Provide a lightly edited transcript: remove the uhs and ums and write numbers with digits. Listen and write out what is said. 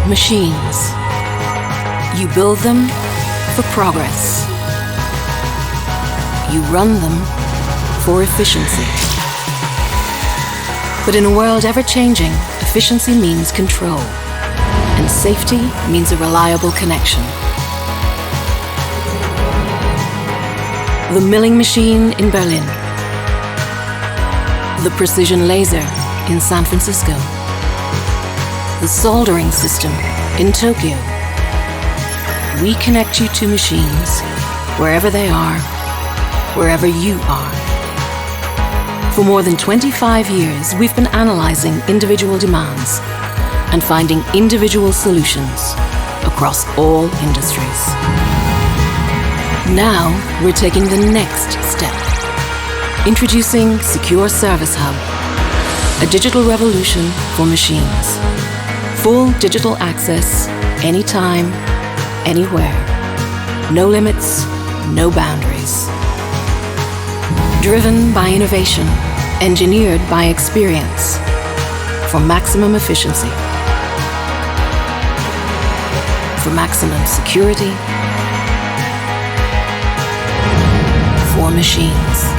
Machines. You build them for progress. You run them for efficiency. But in a world ever-changing, efficiency means control, and safety means a reliable connection. The milling machine in Berlin. The precision laser in San Francisco. The soldering system in Tokyo. We connect you to machines wherever they are, wherever you are. For more than 25 years, we've been analyzing individual demands and finding individual solutions across all industries. Now, we're taking the next step. Introducing Secure Service Hub, a digital revolution for machines. Full digital access, anytime, anywhere. No limits, no boundaries. Driven by innovation, engineered by experience, for maximum efficiency, for maximum security, for machines.